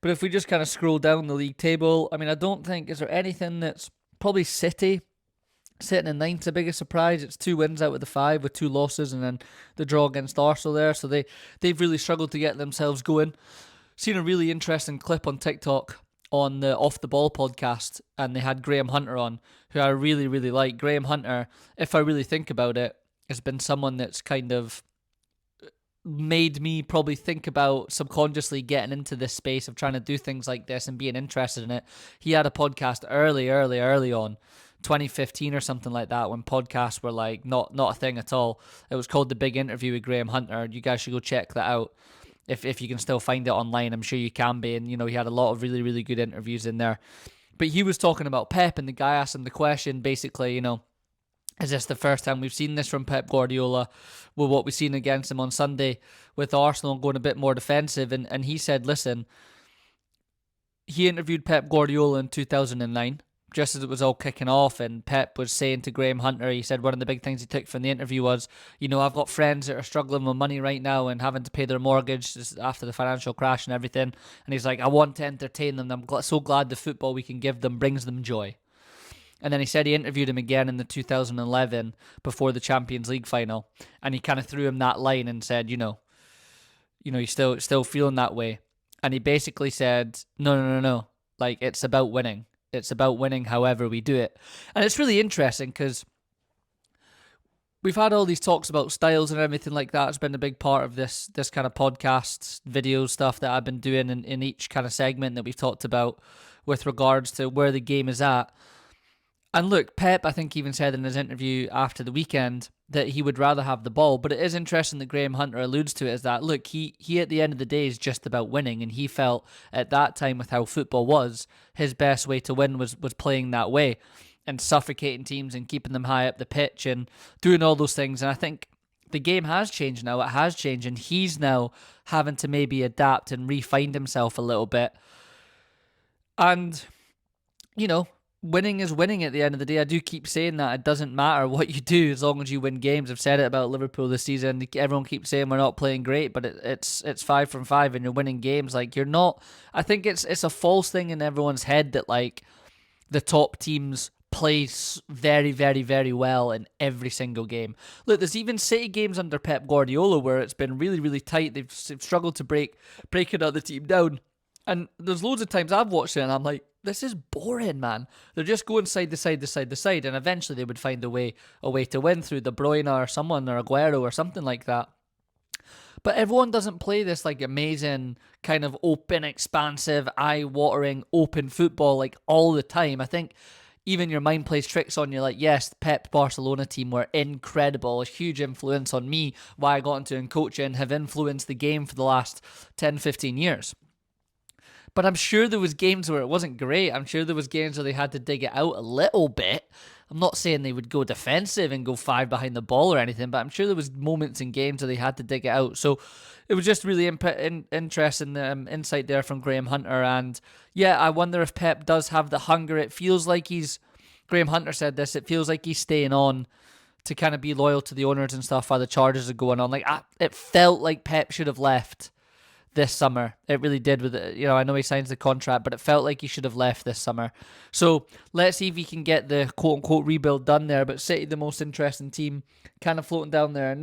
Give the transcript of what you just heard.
But if we just kind of scroll down the league table, I mean, I don't think, is there anything that's probably City sitting in ninth, the biggest surprise. It's 2 wins out of the 5 with 2 losses and then the draw against Arsenal there. So they've really struggled to get themselves going. Seen a really interesting clip on TikTok on the Off the Ball podcast, and they had Graham Hunter on, who I really, really like. Graham Hunter, if I really think about it, has been someone that's kind of made me probably think about subconsciously getting into this space of trying to do things like this and being interested in it. He had a podcast early on, 2015 or something like that, when podcasts were like not a thing at all. It was called The Big Interview with Graham Hunter. You guys should go check that out. If you can still find it online, I'm sure you can be. And, he had a lot of really, really good interviews in there. But he was talking about Pep, and the guy asked him the question, basically, is this the first time we've seen this from Pep Guardiola with what we've seen against him on Sunday with Arsenal going a bit more defensive? And he said, listen, he interviewed Pep Guardiola in 2009, just as it was all kicking off, and Pep was saying to Graham Hunter, he said one of the big things he took from the interview was, I've got friends that are struggling with money right now and having to pay their mortgage after the financial crash and everything. And he's like, I want to entertain them. I'm so glad the football we can give them brings them joy. And then he said he interviewed him again in the 2011 before the Champions League final, and he kind of threw him that line and said, he's still feeling that way. And he basically said, no. Like, it's about winning. It's about winning however we do it. And it's really interesting because we've had all these talks about styles and everything like that. It's been a big part of this kind of podcast, video stuff that I've been doing in each kind of segment that we've talked about with regards to where the game is at. And look, Pep, I think, even said in his interview after the weekend that he would rather have the ball. But it is interesting that Graham Hunter alludes to it as that, look, he at the end of the day is just about winning. And he felt at that time with how football was, his best way to win was playing that way and suffocating teams and keeping them high up the pitch and doing all those things. And I think the game has changed now. It has changed. And he's now having to maybe adapt and re-find himself a little bit. And, winning is winning at the end of the day. I do keep saying that. It doesn't matter what you do as long as you win games. I've said it about Liverpool this season. Everyone keeps saying we're not playing great, but it's 5 from 5 and you're winning games. Like, you're not. I think it's a false thing in everyone's head that, like, the top teams play very, very, very well in every single game. Look, there's even City games under Pep Guardiola where it's been really, really tight. They've struggled to break another team down. And there's loads of times I've watched it and I'm like, this is boring, man. They're just going side to side to side to side, and eventually they would find a way to win through De Bruyne or someone or Aguero or something like that. But everyone doesn't play this like amazing kind of open, expansive, eye-watering, open football like all the time. I think even your mind plays tricks on you. Like, yes, Pep Barcelona team were incredible, a huge influence on me, why I got into coaching, have influenced the game for the last 10, 15 years. But I'm sure there was games where it wasn't great. I'm sure there was games where they had to dig it out a little bit. I'm not saying they would go defensive and go 5 behind the ball or anything, but I'm sure there was moments in games where they had to dig it out. So it was just really interesting insight there from Graham Hunter. And yeah, I wonder if Pep does have the hunger. It feels like Graham Hunter said this, it feels like he's staying on to kind of be loyal to the owners and stuff while the charges are going on. Like, it felt like Pep should have left this summer. It really did with it. I know he signs the contract, but it felt like he should have left this summer. So let's see if he can get the quote-unquote rebuild done there. But City, the most interesting team, kind of floating down there.